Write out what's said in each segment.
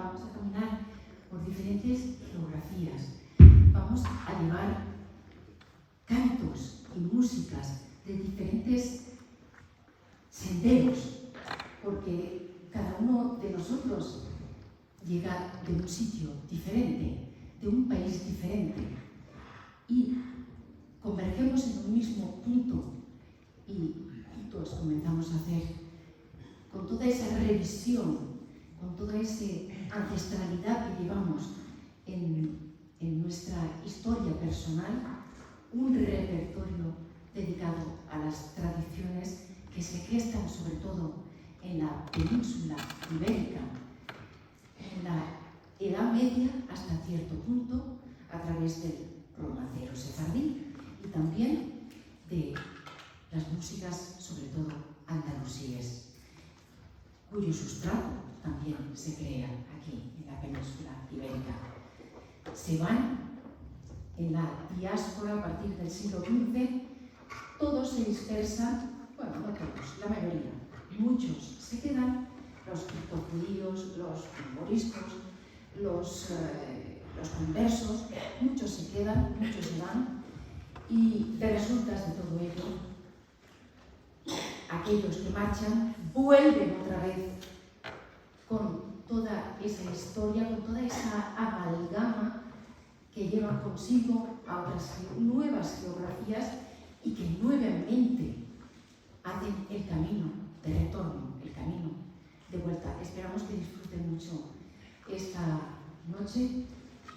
vamos a caminar por diferentes geografías. Vamos a llevar cantos y músicas de diferentes senderos, porque cada uno de nosotros llega de un sitio diferente, de un país diferente, y convergemos en un mismo punto y juntos comenzamos a hacer, con toda esa revisión, con toda esa ancestralidad que llevamos en nuestra historia personal, un repertorio dedicado a las tradiciones que se gestan sobre todo en la península ibérica, en la Edad Media hasta cierto punto, a través del romancero sefardí y también de las músicas, sobre todo andalusíes, cuyo sustrato también se crea aquí, en la península ibérica. Se van en la diáspora a partir del siglo XV, todos se dispersan, bueno, no todos, la mayoría, muchos se quedan, los criptojudíos, los moriscos, los conversos, muchos se quedan, muchos se van, y de resultas de todo ello, aquellos que marchan vuelven otra vez con toda esa historia, con toda esa amalgama que llevan consigo a otras nuevas geografías y que nuevamente hacen el camino de retorno, el camino de vuelta. Esperamos que disfruten mucho esta noche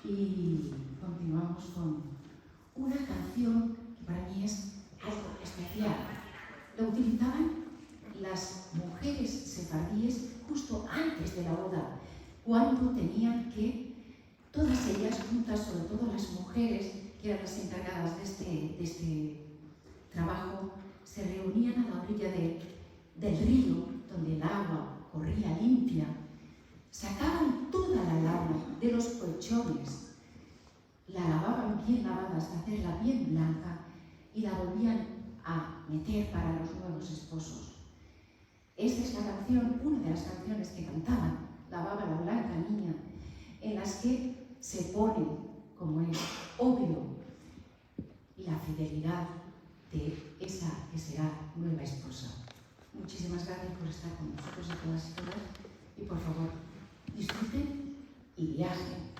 y continuamos con una canción que para mí es algo especial. La utilizaban las mujeres sefardíes justo antes de la boda, cuando tenían que, todas ellas juntas, sobre todo las mujeres que eran las encargadas de este trabajo, se reunían a la orilla del río, donde el agua corría limpia, sacaban toda la lana de los colchones, la lavaban bien lavada hasta hacerla bien blanca y la volvían a meter para los nuevos esposos. Esta es la canción, una de las canciones que cantaban, Lavaba la blanca niña, en las que se pone, como es obvio, la fidelidad de esa que será nueva esposa. Muchísimas gracias por estar con nosotros a todas y todas, y por favor, disfruten y viajen.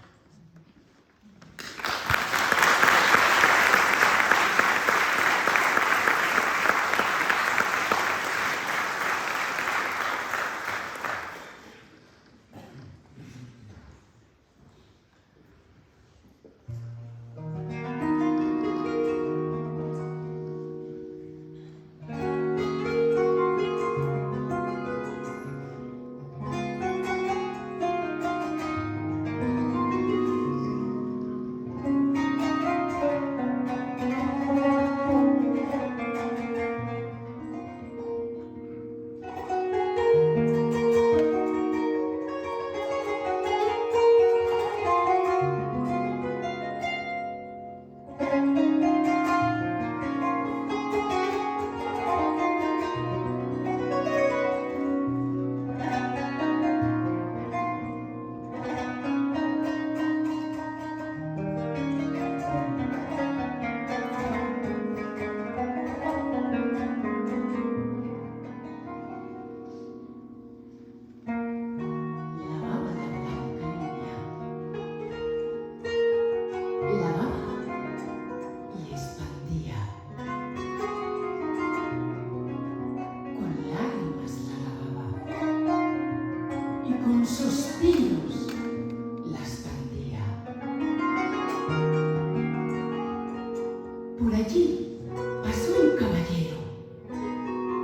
Por allí pasó un caballero,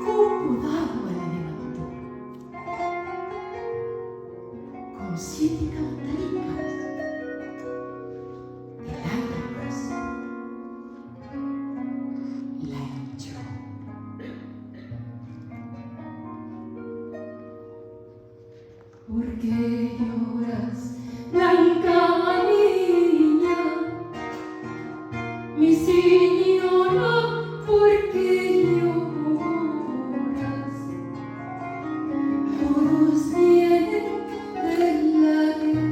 un agua le levantó, con 7 cantaricas de lágrimas la hinchó. ¿Por qué lloras, blanca niña? Mi señora, ¿por qué lloras? Todos vienen de la guerra.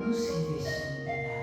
no se deixen d'anar.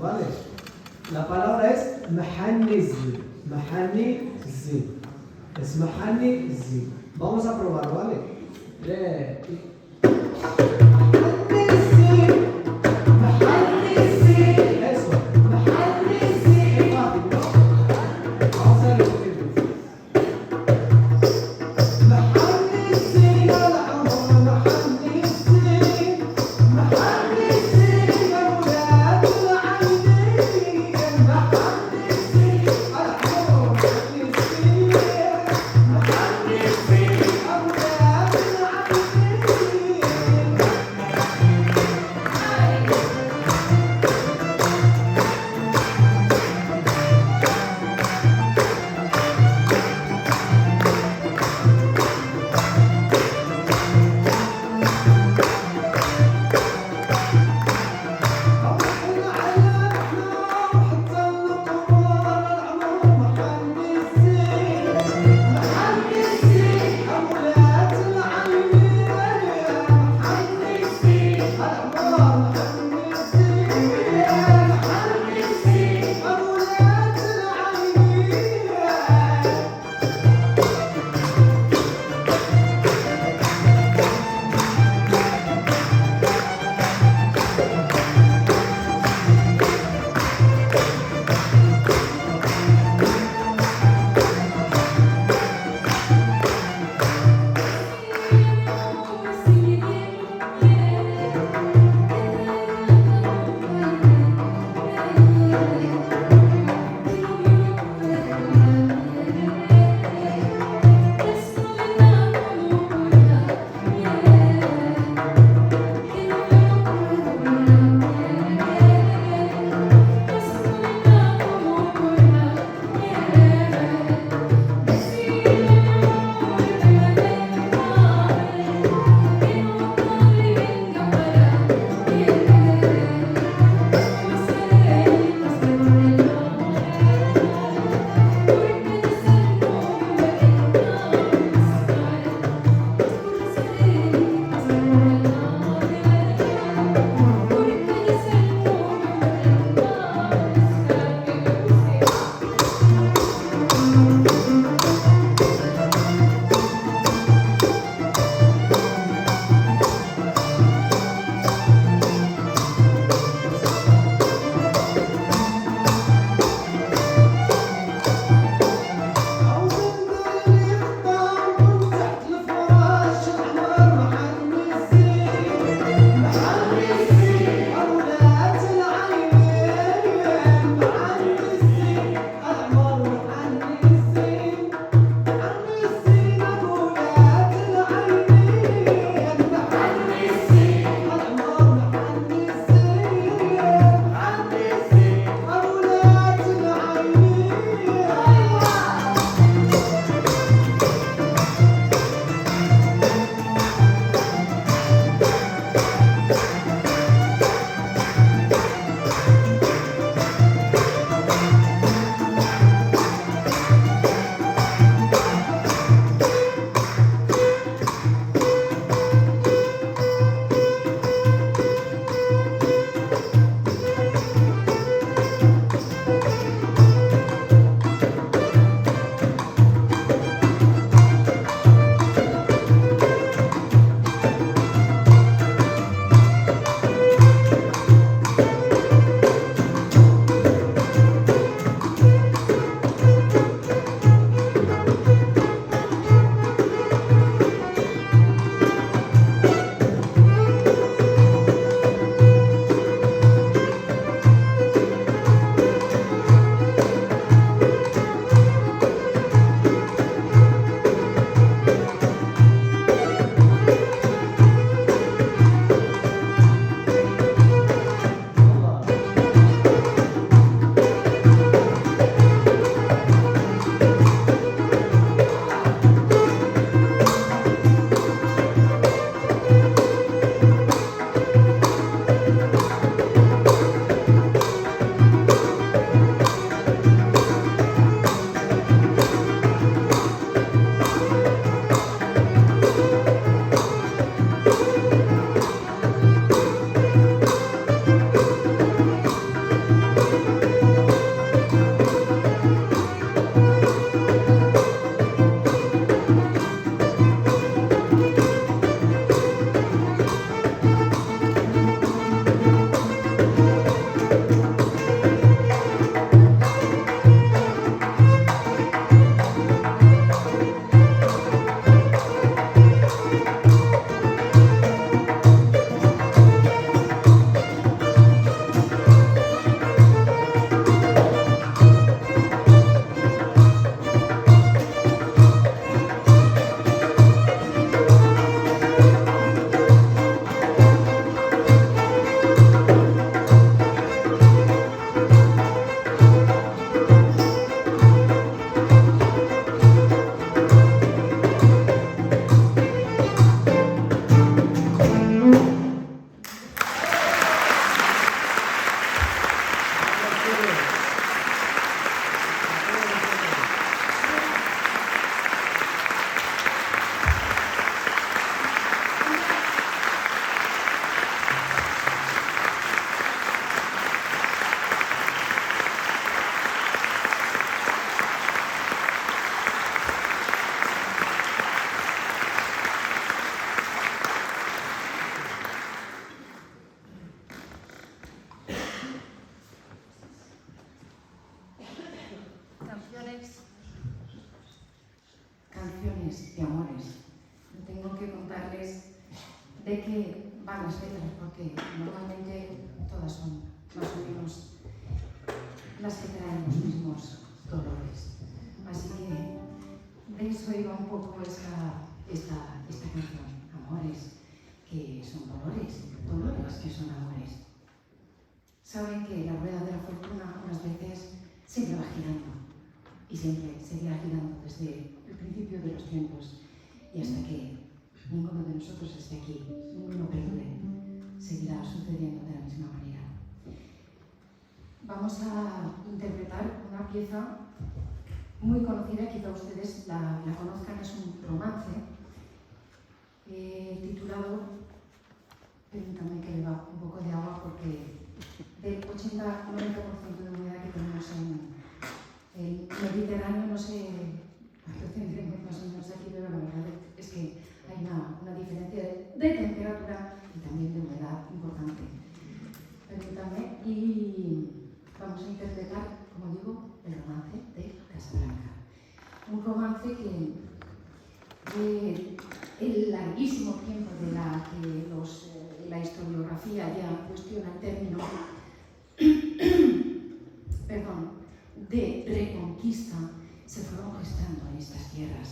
¿vale? La palabra es محنزي. محنزي. Es محنزي. Vamos a probar, ¿vale? canciones de amores. No tengo que contarles de qué van las letras, porque normalmente todas son más o menos las que traen los mismos dolores. Así que de eso iba un poco esta canción. Amores que son dolores, dolores que son amores. Saben que la rueda de la fortuna unas veces siempre va girando y siempre seguirá girando desde el principio de los tiempos y hasta que ninguno de nosotros esté aquí, ninguno perdure, seguirá sucediendo de la misma manera. Vamos a interpretar una pieza muy conocida, quizá ustedes la conozcan, es un romance titulado, permítanme que beba un poco de agua porque del 80-90% de humedad que tenemos en el Mediterráneo, no sé a qué tendremos más o menos aquí, pero la verdad es que hay una diferencia de temperatura y también de humedad importante. Permítanme, y vamos a interpretar, como digo, el romance de Casablanca. Un romance que el larguísimo tiempo de la que la historiografía ya cuestiona el término de reconquista se fueron gestando en estas tierras,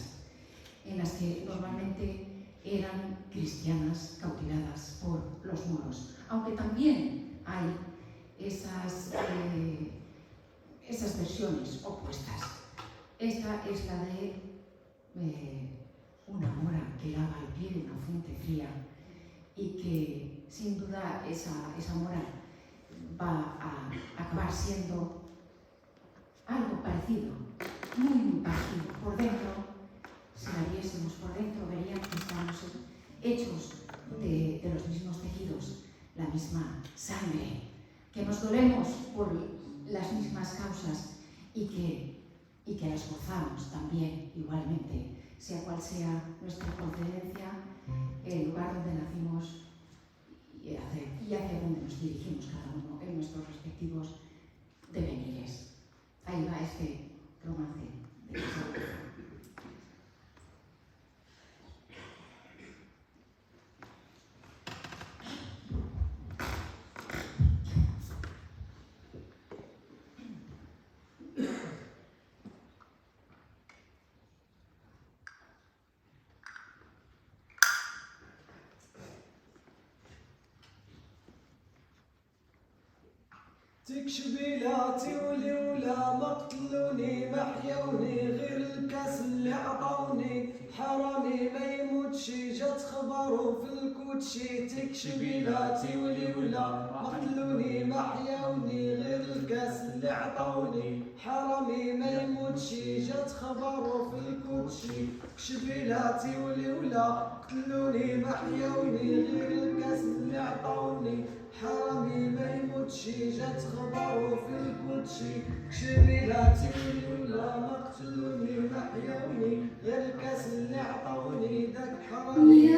en las que normalmente eran cristianas cautivadas por los moros, aunque también hay esas versiones opuestas. Esta es la de una mora que lava el pie de una fuente fría y que sin duda esa mora va a acabar siendo algo parecido, muy parecido. Por dentro, si la viésemos por dentro, verían que estamos hechos de los mismos tejidos, la misma sangre, que nos dolemos por las mismas causas y que las gozamos también igualmente, sea cual sea nuestra procedencia, el lugar donde nacimos y hacia donde nos dirigimos cada uno en nuestros respectivos devenires. Ahí va este romance de Casablanca. تكشبيلاتي ولولا ما قتلوني ما حيوني غير الكاس اللي عطوني حرامي ما يموتش جات خبرو في الكوتشي تكشبيلاتي ولولا ما قتلوني ما حيوني غير الكاس اللي عطوني حرامي ما يموتش جات خبرو في الكوتشي تكشبيلاتي ولولا قتلوني ما حيوني غير الكاس اللي عطوني حرامي ما يموتش جات خبرو في الكوتشي كشبيلاتي ولا ما قتلوني ما حيوني غير الكاس اللي عطوني داك حرامي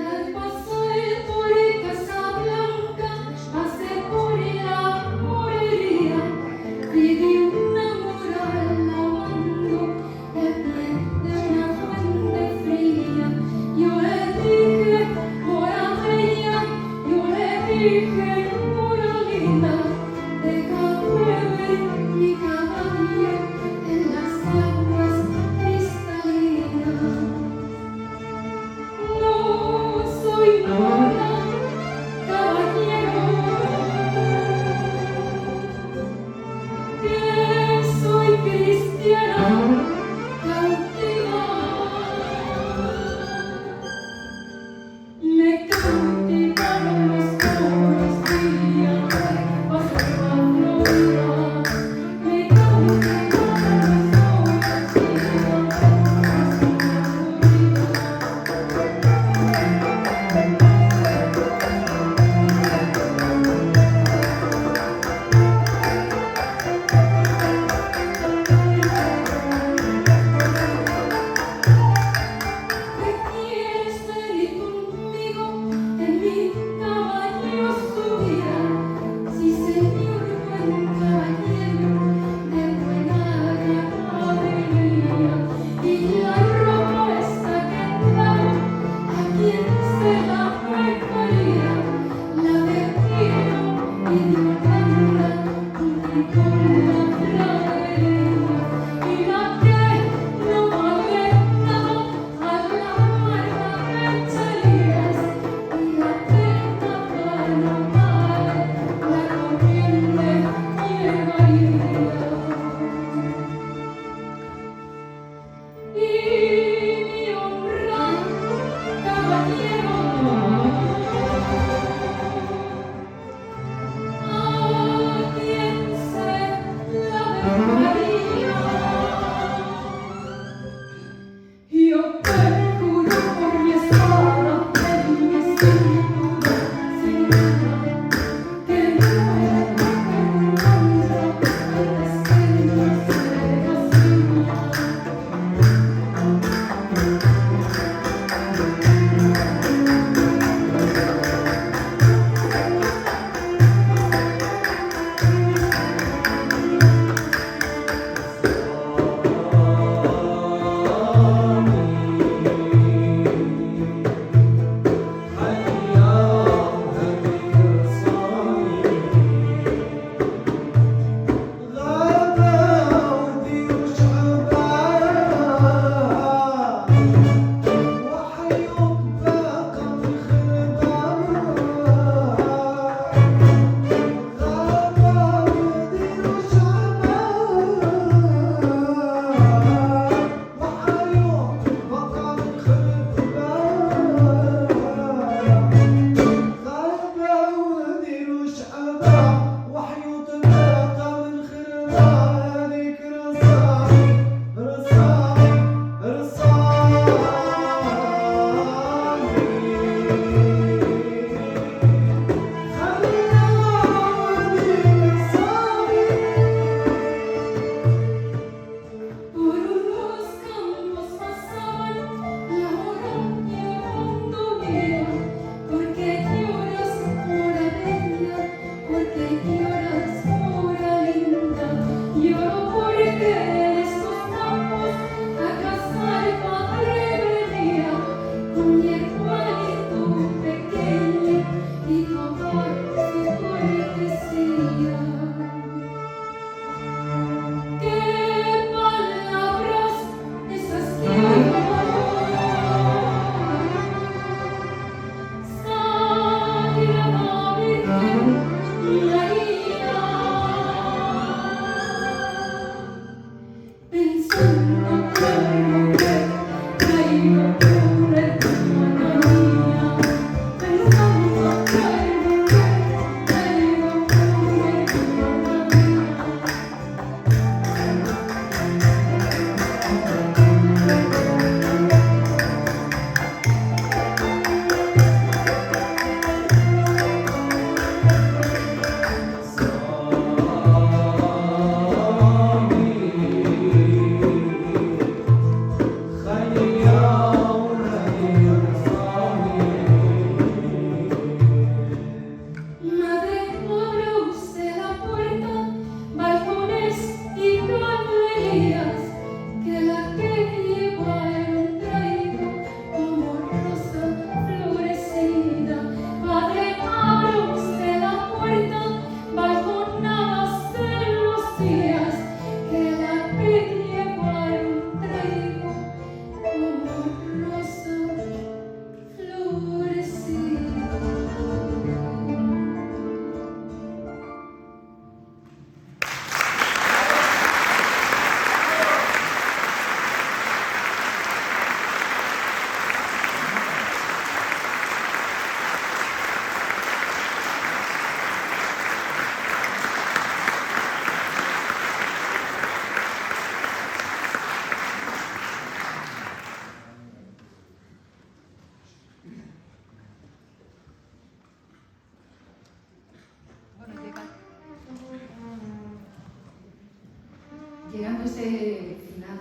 Llegando a este final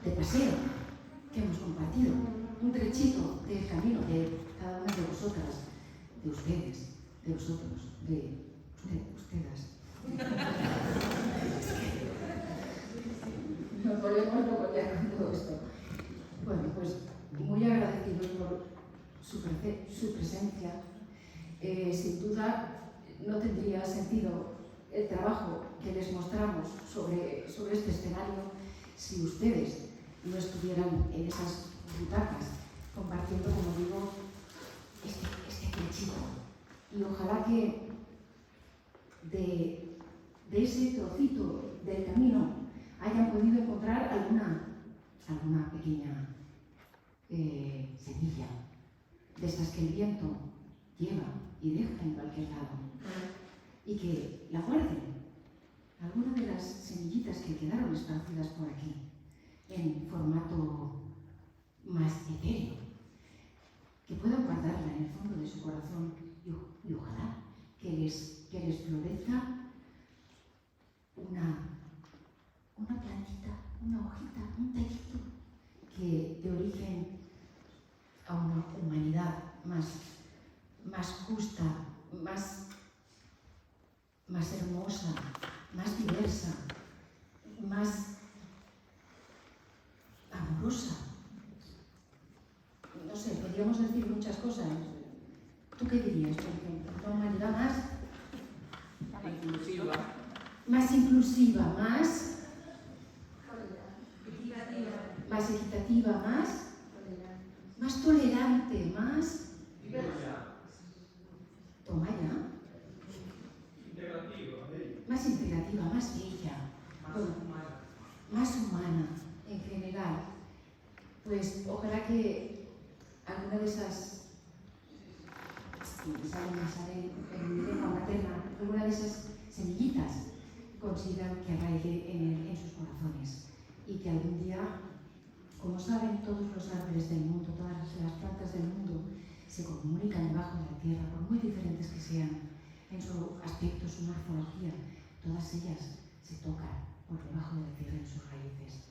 de paseo que hemos compartido, un trechito del camino de cada una de vosotras, de ustedes, de vosotros, de ustedes. Nos volvemos locos ya con todo esto. Bueno, pues muy agradecidos por su presencia. Sin duda no tendría sentido el trabajo que les mostramos sobre este escenario si ustedes no estuvieran en esas butacas compartiendo, como digo, este trechito. Y ojalá que de ese trocito del camino hayan podido encontrar alguna pequeña semilla de estas que el viento lleva y deja en cualquier lado. y que la guarden. Algunas de las semillitas que quedaron esparcidas por aquí, en formato más etéreo, que puedan guardarla en el fondo de su corazón y ojalá que les florezca una plantita, una hojita, un tallito que dé origen a una humanidad más justa, más hermosa, más diversa, más amorosa. No sé, podríamos decir muchas cosas. ¿Tú qué dirías, por ejemplo? ¿Una humanidad más inclusiva, más equitativa, más tolerante, más... Toma ya. Más integrativa, más bella, más humana en general. Pues ojalá que alguna de esas, me sale en lengua materna, alguna de esas semillitas consigan que arraigue en sus corazones y que algún día, como saben, todos los árboles del mundo, todas las plantas del mundo se comunican debajo de la tierra, por muy diferentes que sean en su aspecto, su morfología, todas ellas se tocan por debajo de la tierra en sus raíces.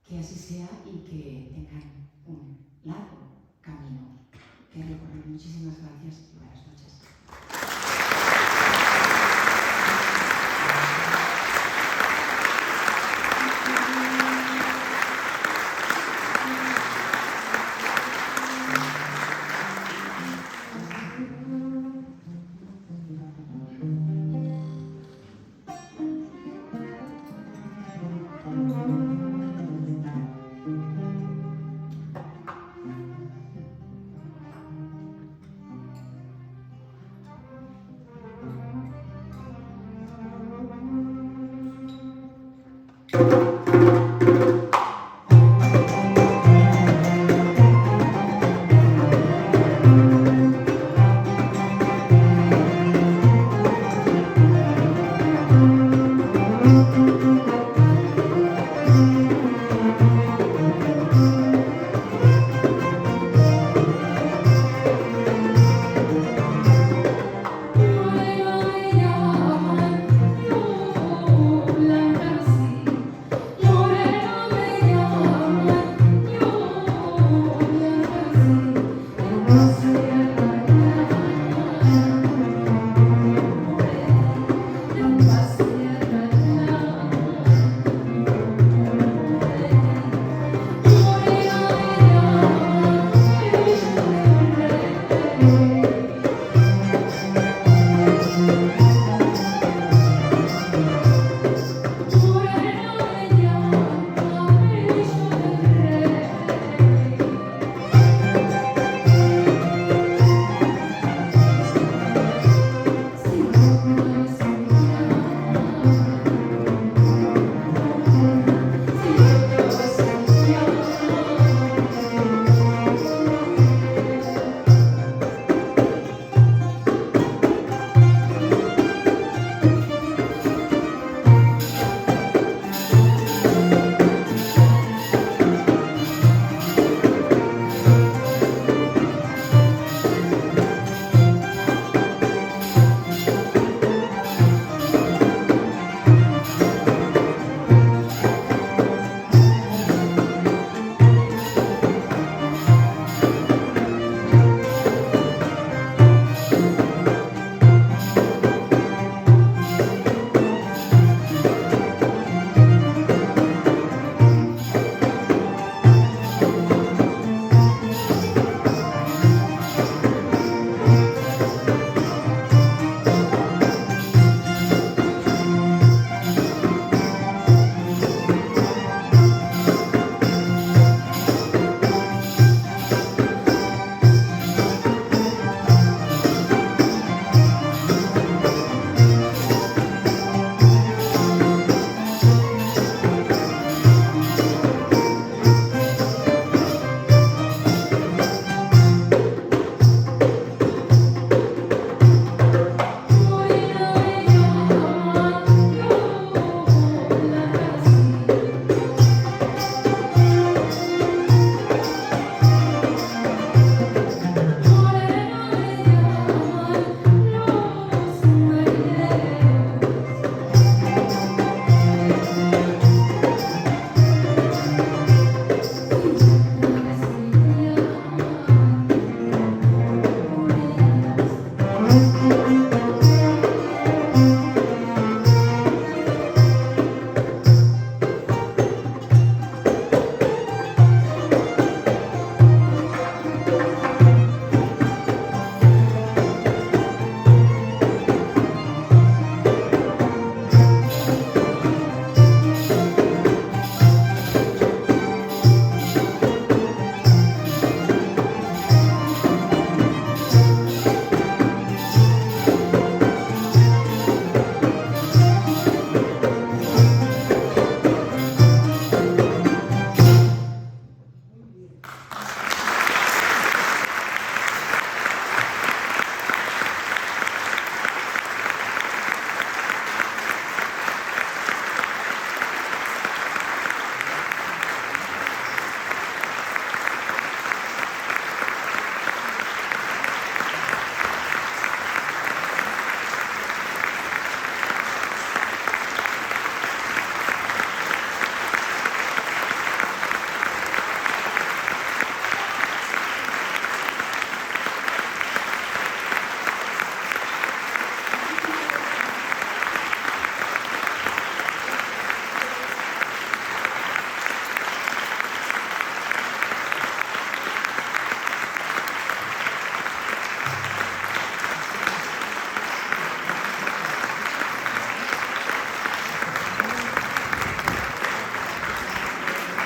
Que así sea y que tengan un largo camino que recorrer. Muchísimas gracias y buenas noches.